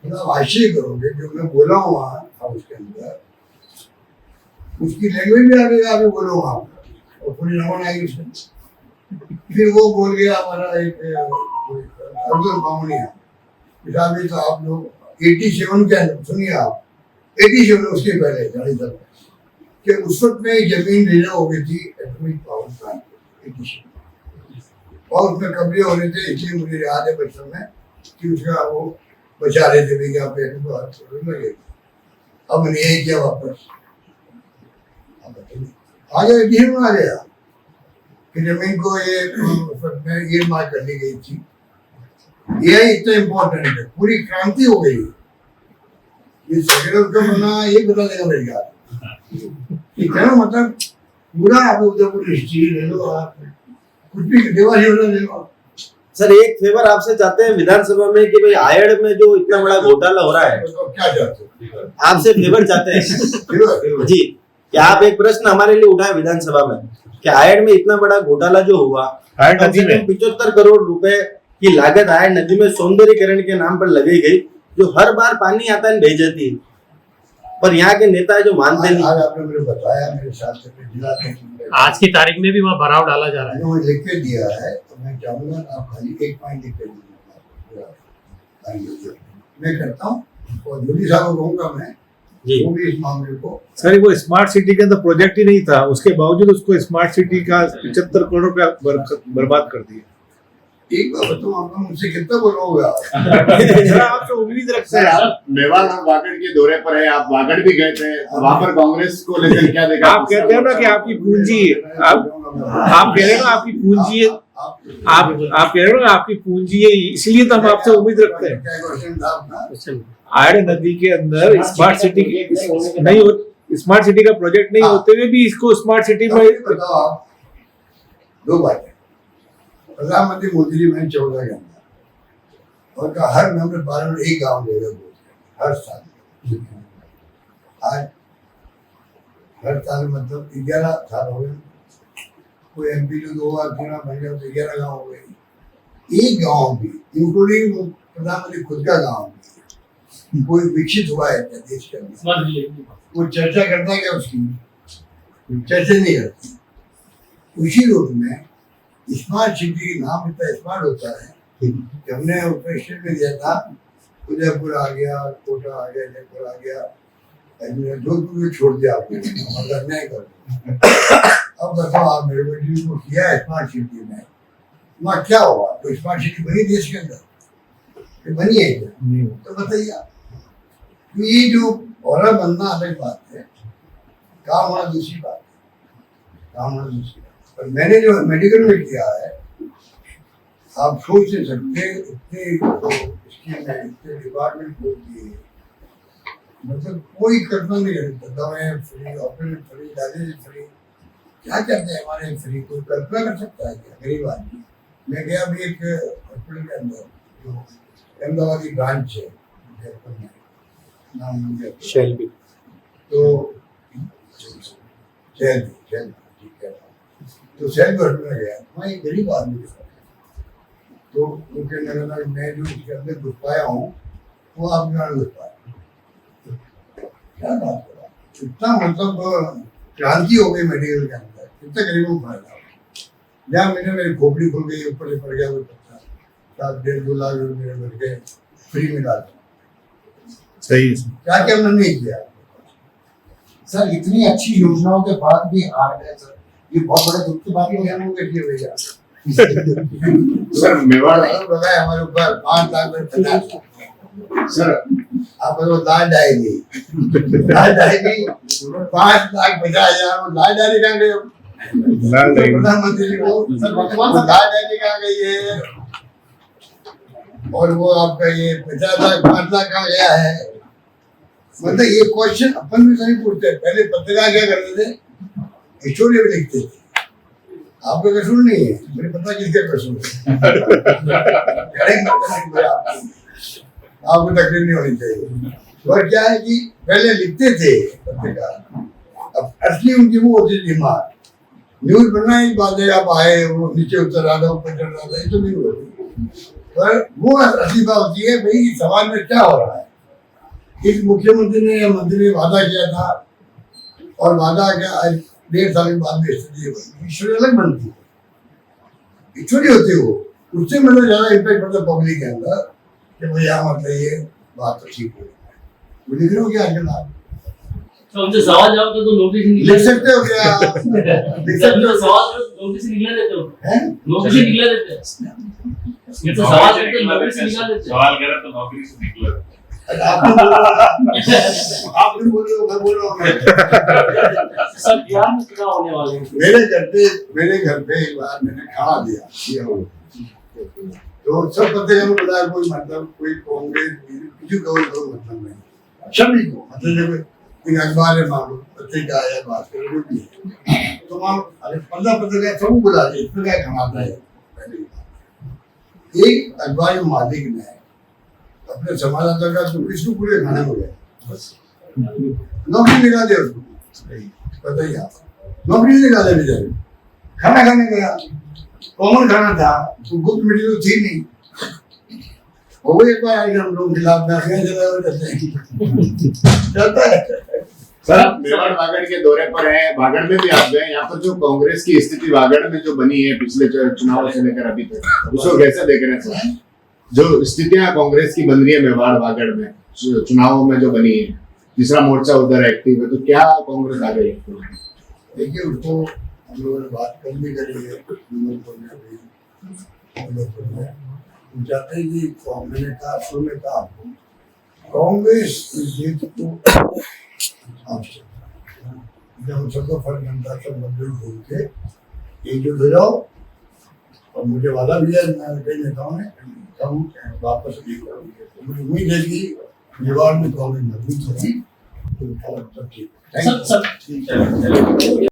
तो आप आश्चर्य करोगे जो मैं बोला हूँ वहाँ हाउस के अंदर, उसकी लैंग्वेज भी आ गई, आगे बोलो वहाँ और पूरी रमन आई उसमें। फिर वो बोल गया हमारा एक अर्जुन बामणिया, तो आप लोग 87 के अंदर सुनिए आप 87 उसके पहले 40 साल कि उस वक्त में जमीन रिजर्व हो गई थी एटॉमिक पावर प्लांट, और उसमें कब्जे हो रहे थे, इसलिए मुझे याद है बचपन में कि उसका वो बचा रहे थे भैया पेट को हाथ छोड़ने लगे। अब मैंने यही किया वापस। अब बताइए आ गया डिसीजन आ गया कि जमीन को ये मार कर ली गई थी। ये इतना इम्पोर्टेंट है, पूरी क्रांति हो गई। ये सेक्रेटरी का बनना ये बता देगा मेरी बात। ठीक है ना, मतलब पूरा आप उदयपुर हिस्ट्री ले लो, आप कुछ भी देवासी ले लो। सर एक फेवर आपसे चाहते हैं विधानसभा में कि भाई आयड़ में जो इतना बड़ा घोटाला हो रहा है, तो क्या चाहते हो? आपसे फेवर चाहते हैं जी कि आप एक प्रश्न हमारे लिए उठाए विधानसभा में कि आयड़ में इतना बड़ा घोटाला जो हुआ, आयड़ नदी में 75 करोड़ रुपए की लागत आयड़ नदी में सौंदर्यीकरण के नाम पर लगाई गई, जो हर बार पानी आता है भेज जाती है, पर यहाँ के नेता है जो मानते नहीं। आज आपने मुझे बताया, मेरे साथ से जिला आज की तारीख में भी वहाँ भराव डाला जा रहा है। मैंने लिख के दिया है, तो मैं चाहूंगा आप खाली एक पॉइंट लिख के दीजिए। मैं करता हूँ और जोड़ी साहब को कहूँगा मैं जी। वो भी इस मामले को। सर वो स्मार्ट सिटी के अंदर प्रोजेक्ट ही नहीं था, उसके बावजूद उसको स्मार्ट सिटी का 75 करोड़ रुपया बर्बाद कर दिया। एक बार बताऊँ, आपने मुझसे कितना बोलोगे? आपसे उम्मीद रखते हैं आप मेवाड़ और वागड़ के दौरे पर है, आप वागड़ भी गए थे, वहाँ पर कांग्रेस को लेकर क्या देखा? आप कहते हो ना कि आपकी पूंजी, आप कह रहे हो ना आपकी पूंजी है, आप कह रहे हो ना आपकी पूंजी है, इसलिए तो हम आपसे उम्मीद रखते हैं। क्या क्वेश्चन था आपका? आयड़ नदी के अंदर स्मार्ट सिटी नहीं हो, स्मार्ट सिटी का प्रोजेक्ट नहीं होते हुए भी इसको स्मार्ट सिटी में बताओ आप, दो बातें। प्रधानमंत्री मोदी जी मैंने 14 के अंदर और कहा हर नंबर 12 में एक गांव देगा हर साल। आज हर साल मतलब 11 साल हो गए। कोई एमपी जो 2 बार चुना बन गया तो 11 गाँव हो गए। एक गाँव भी इंक्लूडिंग प्रधानमंत्री खुद का गाँव भी कोई विकसित हुआ है क्या देश के अंदर? वो चर्चा करता है क्या उसकी? चर्चा नहीं करती। उसी रूप में स्मार्ट सिटी नाम इतना स्मार्ट होता है कि हमने उत्तर स्टेट में दिया था, उदयपुर आ गया, कोटा आ गया, जयपुर आ गया, जोधपुर को छोड़ दिया आपने, मगर नहीं कर। अब बताओ आप मेरे बेटी को किया स्मार्ट सिटी में, वहाँ क्या हुआ? तो स्मार्ट सिटी बनी देश के अंदर बनी है क्या? तो बताइए आप। तो ये जो और बनना अलग बात है, काम होना दूसरी बात है, काम होना दूसरी बात। पर मैंने जो मेडिकल में किया है, आप सोच नहीं सकते, इतने स्कीम है, इतने डिपार्टमेंट खोल दिए, मतलब कोई कल्पना नहीं करता। दवाएं free, operation free, dialysis free, क्या कहते हैं हमारे फ्री? कोई कल्पना कर सकता है क्या? गरीब आदमी। मैं गया भी एक हॉस्पिटल के अंदर जो अहमदाबाद की ब्रांच है जयपुर में, नाम मुझे शेल्बी, तो शेल्बी ठीक है। तो शेल्बी हॉस्पिटल में गया, वहाँ एक गरीब आदमी के साथ, तो वो कहने लगा मैं जो इसके अंदर घुस पाया हूँ वो आप में घुस पाया। क्या बात करा, इतना मतलब क्रांति हो गई मेडिकल के अंदर, कितना गरीबों को फायदा। जहाँ मैंने मेरी खोपड़ी खुल गई, ऊपर से पड़ गया वो पत्ता, 7-1.5-2 लाख रुपये मिल गए फ्री में डाल। सही है। क्या क्या हमने नहीं किया? सर इतनी अच्छी योजनाओं के बाद भी हार गए सर, ये बहुत बड़े दुख की बात है। भैया सर मेवाड़ लगाए हमारे ऊपर 5 लाख में 50 लाख। सर आप वो दाल जाएगी 5 लाख 50,000, वो दाल जाने कहाँ गए? प्रधानमंत्री जी को दाल जाने कहाँ गई है? और वो आपका ये 50 लाख 5 लाख कहाँ गया है? मतलब ये क्वेश्चन अपन भी नहीं पूछते। पहले पत्रकार क्या करते थे, स्टोरी भी लिखते थे। आपका कसूर नहीं है, मुझे पता किसका कसूर है। आपको तकलीफ नहीं होनी चाहिए। और क्या है कि पहले लिखते थे पत्रकार, अब असली उनकी वो होती थी डिमांड। न्यूज बनना एक बात है, आप आए वो नीचे उतर रहा था, ऊपर चढ़ रहा था, ये तो नहीं होती। पर वो असली बात होती है भाई समाज में क्या हो रहा है। इस मुख्यमंत्री ने या मंत्री ने वादा किया था, और वादा क्या आज 1.5 साल के बाद में स्टोरी अलग बनती है, स्टोरी होती है वो। उससे मतलब ज्यादा इम्पैक्ट पड़ता है पब्लिक के अंदर कि भैया मतलब ये बात तो ठीक हो, वो लिख रहे हो क्या आजकल आप? तो उनसे सवाल जवाब तो नोटिस निकला लिख सकते हो क्या आप? लिख सकते हो सवाल नोटिस निकला देते हो हैं? नोटिस निकला देते हैं ये तो सवाल करते हैं, नोटिस निकाल देते हैं सवाल करे तो नौकरी से निकलो। अरे आप भी बोलो मैं बोलो सब बिहार में चुनाव होने वाले हैं मेरे घर पे एक बार मैंने खाना दिया हो तो सब पत्रिका में बताया कोई मतलब कोई कांग्रेस किसी को कोई मतलब नहीं सभी को मतलब कोई अखबार है मालूम पत्रिका है बात करो जो भी है तो वहाँ 15 पत्रिका सब बुला दिए इसमें क्या कमाता है पहली बात एक अखबार के मालिक ने अपने संवाददाता का तो किसको पूरे खाने हो गया नौकरी निकाल दिया उसको बताइए आप नौकरी निकाले बेचारे खाना खाने गया कॉमन खाना था तो गुप्त मीटिंग तो थी नहीं वो एक बार आएगा हम लोग खिलाफ में आगे चलता है सर आप मेवाड़ वागड़ के दौरे पर हैं, वागड़ में भी आप गए। यहाँ पर जो कांग्रेस की स्थिति वागड़ में जो बनी है पिछले चुनाव से लेकर अभी तक उसको कैसे देख रहे हैं सर? जो स्थितियां कांग्रेस की बन रही है मेवाड़ वागड़ में चुनावों में जो बनी है, तीसरा मोर्चा उधर एक्टिव है, तो क्या कांग्रेस आ गई? देखिए उसको हम लोगों ने बात कर भी करी है हम चाहते हैं कि मैंने कहा शुरू में कहा आपको कांग्रेस जीत को आपसे जब सबको फर्क बनता सब मजदूर घूम के एकजुट हो जाओ और मुझे वादा भी है कई नेताओं ने हम वापस नहीं करोगे तो मुझे उम्मीद है कि मेवाड़ में कांग्रेस मजबूत होगी तो सब ठीक सब